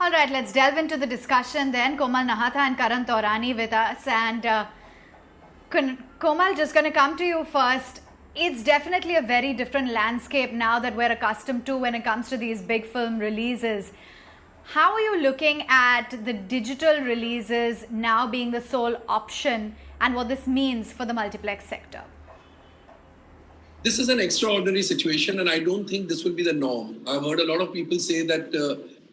All right, let's delve into the discussion then. Komal Nahta and Karan Taurani with us. And Komal, just going to come to you first. It's definitely a very different landscape now that we're accustomed to when it comes to these big film releases. How are you looking at the digital releases now being the sole option and what this means for the multiplex sector? This is an extraordinary situation, and I don't think this will be the norm. I've heard a lot of people say that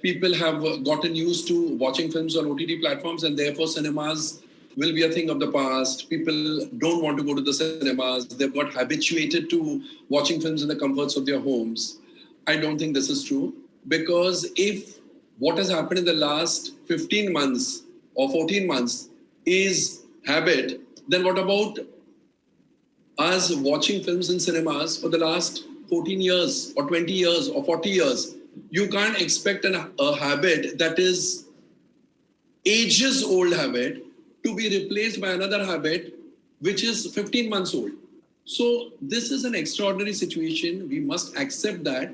people have gotten used to watching films on OTT platforms, and therefore cinemas will be a thing of the past. People don't want to go to the cinemas. They've got habituated to watching films in the comforts of their homes. I don't think this is true, because if what has happened in the last 15 months or 14 months is habit, then what about us watching films in cinemas for the last 14 years or 20 years or 40 years? You can't expect a habit that is ages old habit to be replaced by another habit which is 15 months old. So this is an extraordinary situation. We must accept that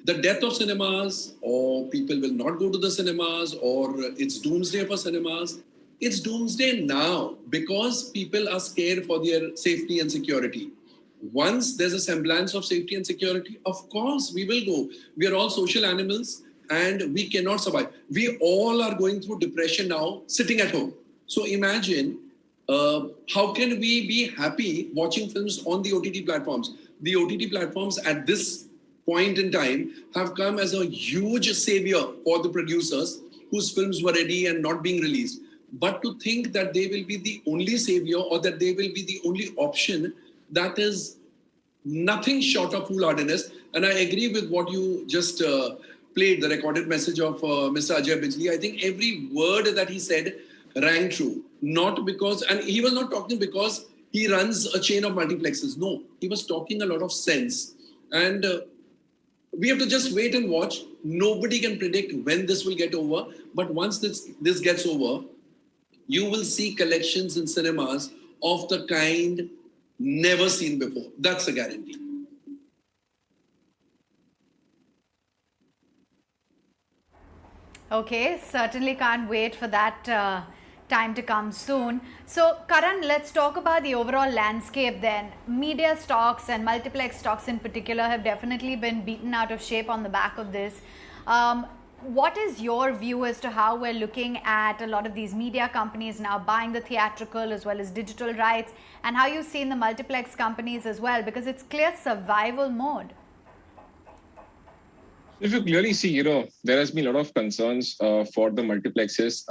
the death of cinemas, or people will not go to the cinemas, or it's doomsday for cinemas. It's doomsday now because people are scared for their safety and security. Once there's a semblance of safety and security, of course we will go. We are all social animals and we cannot survive. We all are going through depression now, sitting at home. So imagine, how can we be happy watching films on the OTT platforms? The OTT platforms at this point in time have come as a huge savior for the producers whose films were ready and not being released. But to think that they will be the only savior or that they will be the only option, that is nothing short of foolhardiness. And I agree with what you just played, the recorded message of Mr. Ajay Bijli. I think every word that he said rang true. Not because, and he was not talking because he runs a chain of multiplexes. No, he was talking a lot of sense. And we have to just wait and watch. Nobody can predict when this will get over. But once this gets over, you will see collections in cinemas of the kind never seen before. That's a guarantee. Okay, certainly can't wait for that time to come soon. So, Karan, let's talk about the overall landscape then. Media stocks and multiplex stocks in particular have definitely been beaten out of shape on the back of this. What is your view as to how we're looking at a lot of these media companies now buying the theatrical as well as digital rights, and how you've seen the multiplex companies as well, because it's clear survival mode? If you clearly see, there has been a lot of concerns for the multiplexes.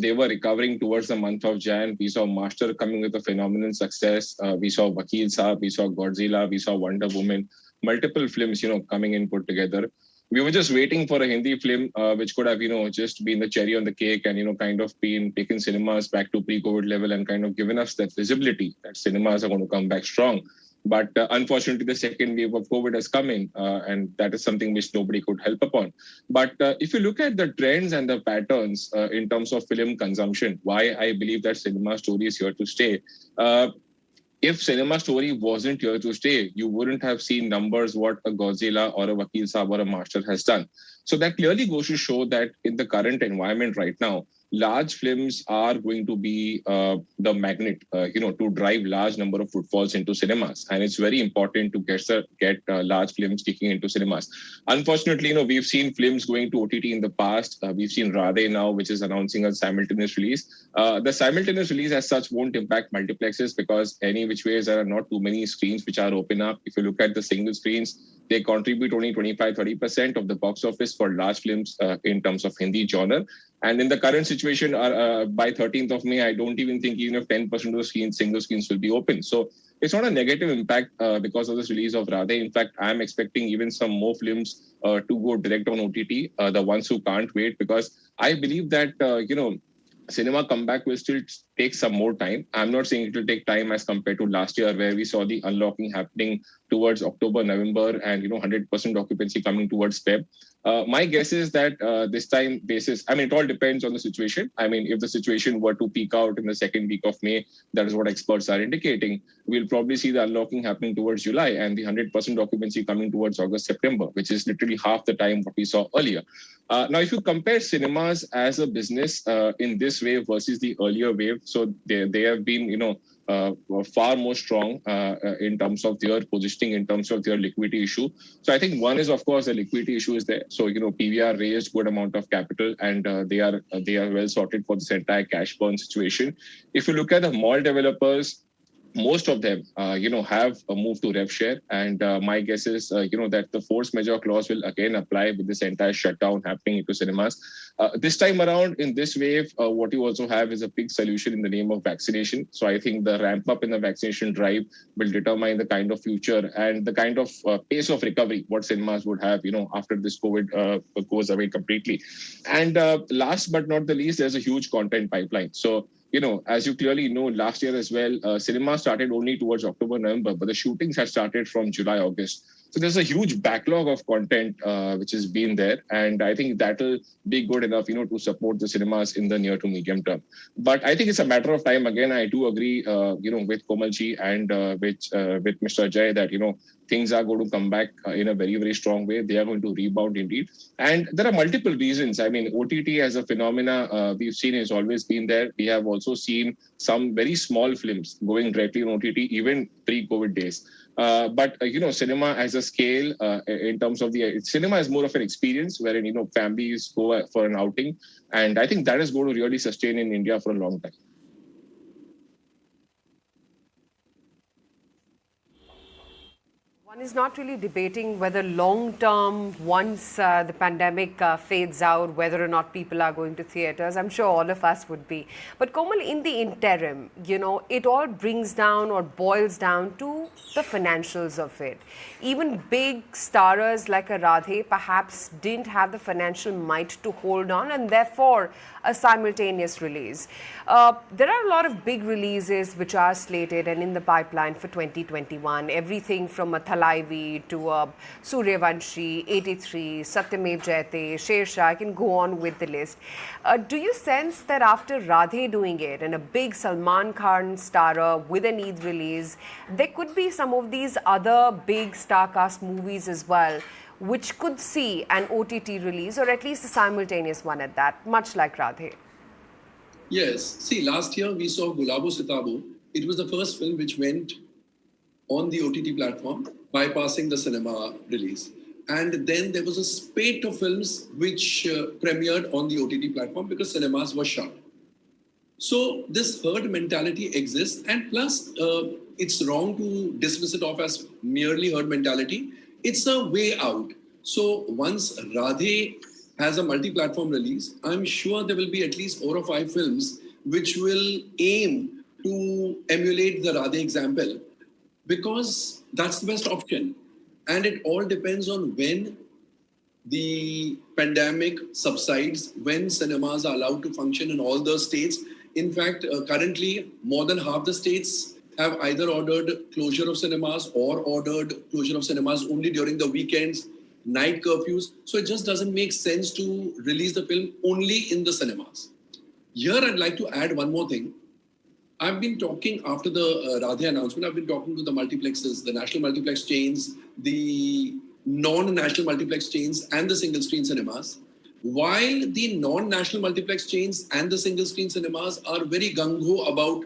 They were recovering towards the month of Jan. We saw Master coming with a phenomenal success. We saw Vakil Saab, we saw Godzilla, we saw Wonder Woman, multiple films, coming in put together. We were just waiting for a Hindi film, which could have, just been the cherry on the cake and, kind of been taken cinemas back to pre-COVID level and kind of given us that visibility that cinemas are going to come back strong. But unfortunately, the second wave of COVID has come in, and that is something which nobody could help upon. But if you look at the trends and the patterns in terms of film consumption, why I believe that cinema story is here to stay. If cinema story wasn't here to stay, you wouldn't have seen numbers what a Godzilla or a Vakil Saab or a Master has done. So that clearly goes to show that in the current environment right now, large films are going to be the magnet, to drive large number of footfalls into cinemas. And it's very important to get large films kicking into cinemas. Unfortunately, we've seen films going to OTT in the past. We've seen Radhe now, which is announcing a simultaneous release. The simultaneous release as such won't impact multiplexes because any which ways there are not too many screens which are open up. If you look at the single screens, they contribute only 25-30% of the box office for large films in terms of Hindi genre. And in the current situation, by 13th of May, I don't even think even if 10% of the single screens will be open. So it's not a negative impact because of this release of Radhe. In fact, I'm expecting even some more films to go direct on OTT, the ones who can't wait, because I believe that, cinema comeback will still take some more time. I'm not saying it will take time as compared to last year where we saw the unlocking happening towards October, November and, 100% occupancy coming towards Feb. My guess is that this time basis, I mean, it all depends on the situation. I mean, if the situation were to peak out in the second week of May, that is what experts are indicating, we'll probably see the unlocking happening towards July and the 100% occupancy coming towards August, September, which is literally half the time what we saw earlier. Now, if you compare cinemas as a business in this wave versus the earlier wave, so they have been, far more strong in terms of their positioning, in terms of their liquidity issue. So I think one is, of course, the liquidity issue is there. So, PVR raised good amount of capital and they are well sorted for this entire cash burn situation. If you look at the mall developers, most of them, have moved to rev share. And my guess is, that the force majeure clause will again apply with this entire shutdown happening into cinemas. This time around in this wave, what you also have is a big solution in the name of vaccination. So I think the ramp up in the vaccination drive will determine the kind of future and the kind of pace of recovery what cinemas would have, after this COVID goes away completely. And last but not the least, there's a huge content pipeline. So, as you clearly know, last year as well, cinema started only towards October, November, but the shootings had started from July, August. So there's a huge backlog of content which has been there. And I think that'll be good enough, to support the cinemas in the near to medium term. But I think it's a matter of time. Again, I do agree, with Komalji and with Mr. Ajay that, things are going to come back in a very, very strong way. They are going to rebound indeed. And there are multiple reasons. I mean, OTT as a phenomena we've seen has always been there. We have also seen some very small films going directly on OTT, even pre-COVID days. But cinema as a scale, in terms of cinema is more of an experience wherein, families go for an outing. And I think that is going to really sustain in India for a long time. One is not really debating whether long-term, once the pandemic fades out, whether or not people are going to theatres. I'm sure all of us would be. But Komal, in the interim, it all brings down or boils down to the financials of it. Even big starers like a Radhe perhaps didn't have the financial might to hold on, and therefore a simultaneous release. There are a lot of big releases which are slated and in the pipeline for 2021. Everything from a Thalaivi to Suryavanshi, 83, Satyamev Jayate, Shersha, I can go on with the list. Do you sense that after Radhe doing it and a big Salman Khan starrer with an Eid release, there could be some of these other big star cast movies as well, which could see an OTT release or at least a simultaneous one at that, much like Radhe? Yes. See, last year we saw Gulabo Sitabo. It was the first film which went on the OTT platform, bypassing the cinema release. And then there was a spate of films which premiered on the OTT platform because cinemas were shut. So this herd mentality exists, and plus it's wrong to dismiss it off as merely herd mentality. It's a way out. So once Radhe has a multi-platform release, I'm sure there will be at least 4 or 5 films which will aim to emulate the Radhe example, because that's the best option. And it all depends on when the pandemic subsides, when cinemas are allowed to function in all the states. In fact, currently, more than half the states have either ordered closure of cinemas or ordered closure of cinemas only during the weekends, night curfews. So it just doesn't make sense to release the film only in the cinemas. Here, I'd like to add one more thing. I've been talking after the Radhe announcement, I've been talking to the multiplexes, the national multiplex chains, the non-national multiplex chains and the single screen cinemas. While the non-national multiplex chains and the single screen cinemas are very gung-ho about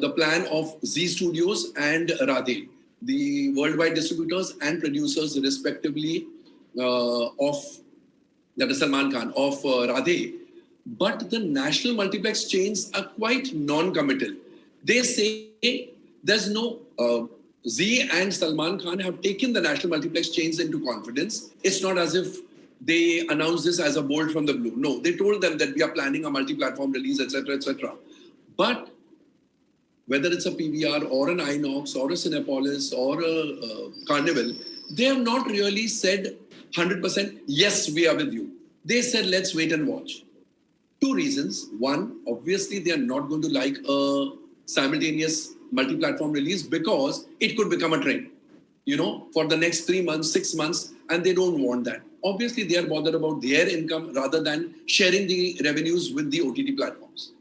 the plan of Z Studios and Radhe, the worldwide distributors and producers respectively of, that is Salman Khan, of Radhe. But the national multiplex chains are quite non-committal. They say there's no, Z and Salman Khan have taken the national multiplex chains into confidence. It's not as if they announced this as a bolt from the blue. No, they told them that we are planning a multi-platform release, etc., etc. But whether it's a PVR or an Inox or a Cinepolis or a Carnival, they have not really said 100%, yes, we are with you. They said, let's wait and watch. 2 reasons. One, obviously, they are not going to like a simultaneous multi-platform release because it could become a trend, for the next 3 months, 6 months, and they don't want that. obviously they are bothered about their income rather than sharing the revenues with the OTT platforms.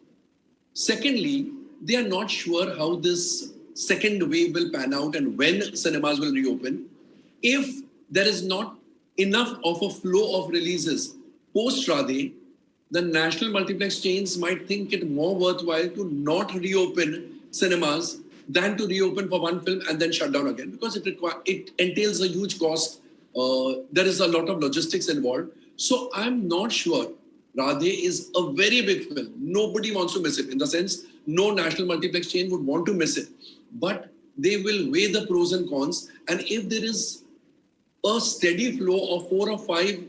Secondly, they are not sure how this second wave will pan out and when cinemas will reopen. If there is not enough of a flow of releases post Radhe, the national multiplex chains might think it more worthwhile to not reopen cinemas than to reopen for one film and then shut down again, because it entails a huge cost. There is a lot of logistics involved. So I'm not sure. Radhe is a very big film. Nobody wants to miss it. In the sense, no national multiplex chain would want to miss it. But they will weigh the pros and cons. And if there is a steady flow of 4 or 5,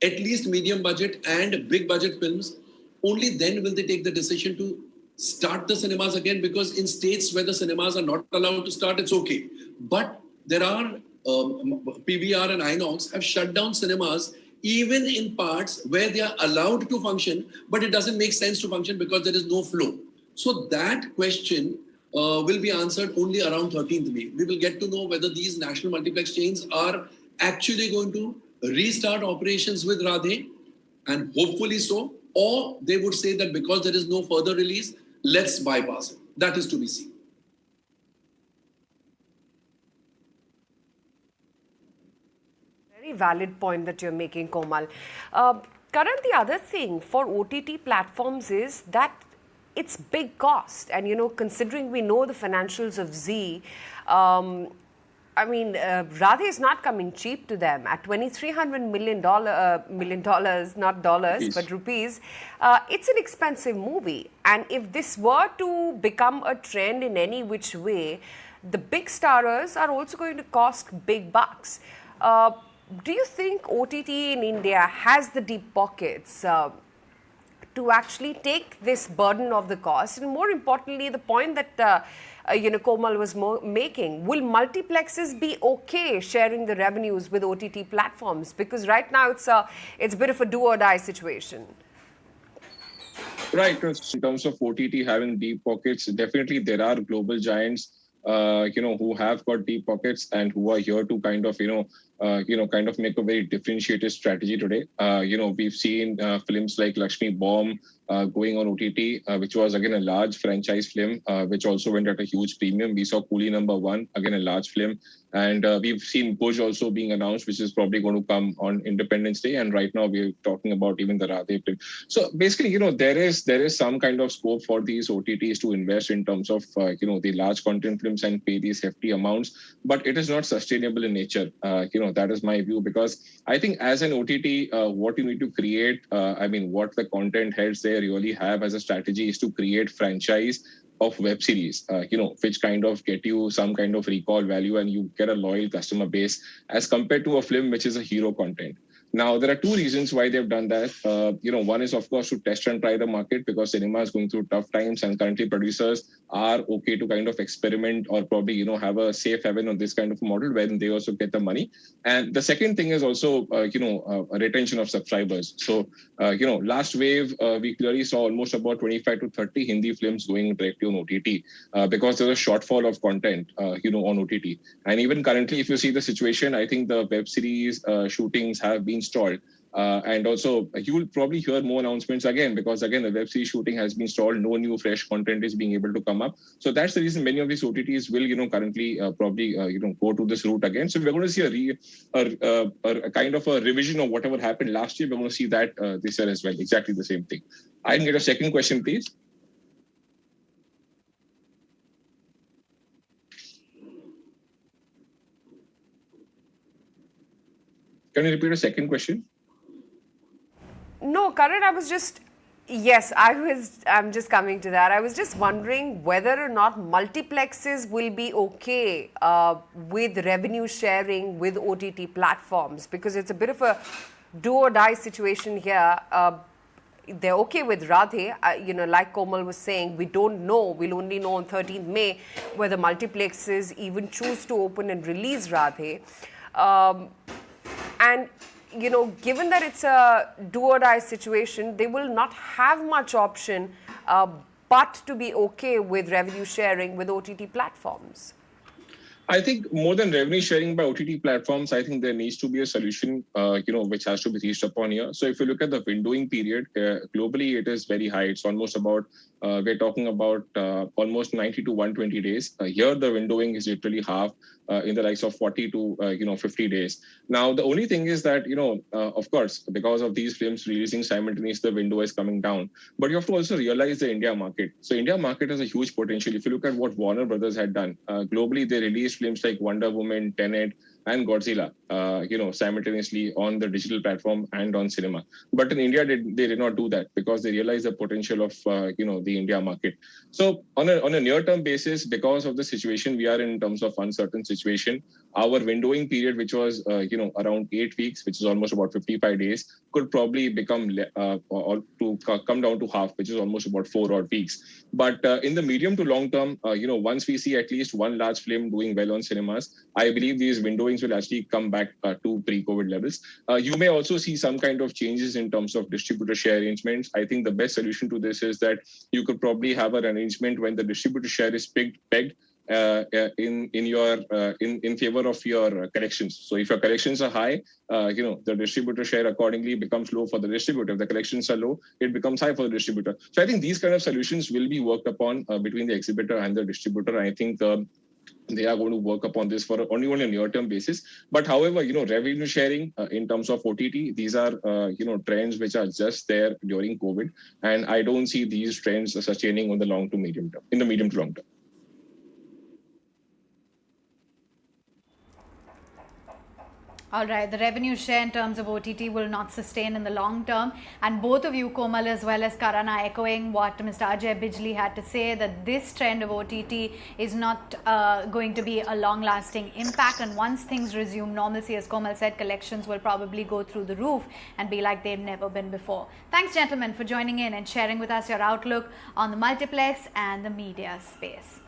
at least medium budget and big budget films, only then will they take the decision to start the cinemas again, because in states where the cinemas are not allowed to start, it's okay. But there are PVR and INOX have shut down cinemas even in parts where they are allowed to function, but it doesn't make sense to function because there is no flow. So that question will be answered only around 13th May. We will get to know whether these national multiplex chains are actually going to restart operations with Radhe, and hopefully so, or they would say that because there is no further release, let's bypass it. That is to be seen. Very valid point that you're making, Komal. Karan, the other thing for OTT platforms is that it's big cost. And, you know, considering we know the financials of Zee, Radhe is not coming cheap to them at $2,300 million, not dollars, Rupees. but rupees. It's an expensive movie. And if this were to become a trend in any which way, the big starers are also going to cost big bucks. Do you think OTT in India has the deep pockets to actually take this burden of the cost? And more importantly, the point that Komal was making, will multiplexes be okay sharing the revenues with OTT platforms? Because right now it's a bit of a do or die situation. Right. In terms of OTT having deep pockets, definitely there are global giants, who have got deep pockets and who are here to kind of make a very differentiated strategy today. We've seen films like Lakshmi Bomb going on OTT, which was again a large franchise film, which also went at a huge premium. We saw Coolie #1, again a large film, and we've seen Bush also being announced, which is probably going to come on Independence Day. And right now we're talking about even the Radhe film. So basically, there is some kind of scope for these OTTs to invest in terms of the large content films and pay these hefty amounts, but it is not sustainable in nature. That is my view, because I think as an OTT, what you need to create, what the content heads they really have as a strategy is to create franchise of web series, which kind of get you some kind of recall value and you get a loyal customer base as compared to a film which is a hero content. Now, there are two reasons why they've done that. One is, of course, to test and try the market, because cinema is going through tough times and currently producers are okay to kind of experiment or probably, have a safe haven on this kind of model wherein they also get the money. And the second thing is also, a retention of subscribers. So, last wave, we clearly saw almost about 25 to 30 Hindi films going directly on OTT because there's a shortfall of content, on OTT. And even currently, if you see the situation, I think the web series shootings have been stalled. And also, you will probably hear more announcements again, because again, the web series shooting has been stalled. No new fresh content is being able to come up. So that's the reason many of these OTTs will, currently probably, go to this route again. So we're going to see a kind of a revision of whatever happened last year. We're going to see that this year as well. Exactly the same thing. I can get a second question, please. Can you repeat a second question? No, Karan, I'm just coming to that. I was just wondering whether or not multiplexes will be okay with revenue sharing with OTT platforms, because it's a bit of a do or die situation here. They're okay with Radhe. Like Komal was saying, we don't know. We'll only know on 13th May whether multiplexes even choose to open and release Radhe. And, given that it's a do-or-die situation, they will not have much option but to be okay with revenue sharing with OTT platforms. I think more than revenue sharing by OTT platforms, I think there needs to be a solution, which has to be reached upon here. So if you look at the windowing period, globally, it is very high. It's almost about, we're talking about almost 90 to 120 days. Here, the windowing is literally half in the likes of 40 to, 50 days. Now, the only thing is that, of course, because of these films releasing simultaneously, the window is coming down. But you have to also realize the India market. So India market has a huge potential. If you look at what Warner Brothers had done, globally, they released films like Wonder Woman, Tenet, and Godzilla, simultaneously on the digital platform and on cinema. But in India, they did not do that because they realized the potential of, the India market. So on a near-term basis, because of the situation we are in terms of uncertain situation, our windowing period, which was, around 8 weeks, which is almost about 55 days, could probably become come down to half, which is almost about 4 odd weeks. But in the medium to long term, once we see at least one large film doing well on cinemas, I believe these windowings will actually come back to pre-COVID levels. You may also see some kind of changes in terms of distributor share arrangements. I think the best solution to this is that you could probably have an arrangement when the distributor share is pegged in favor of your collections. So if your collections are high, the distributor share accordingly becomes low for the distributor. If the collections are low, it becomes high for the distributor. So I think these kind of solutions will be worked upon between the exhibitor and the distributor. I think they are going to work upon this for only on a near-term basis. But however, revenue sharing in terms of OTT, these are, trends which are just there during COVID. And I don't see these trends sustaining on the long to medium term, in the medium to long term. All right, the revenue share in terms of OTT will not sustain in the long term. And both of you, Komal as well as Karan, are echoing what Mr. Ajay Bijli had to say, that this trend of OTT is not going to be a long-lasting impact. And once things resume normalcy, as Komal said, collections will probably go through the roof and be like they've never been before. Thanks, gentlemen, for joining in and sharing with us your outlook on the multiplex and the media space.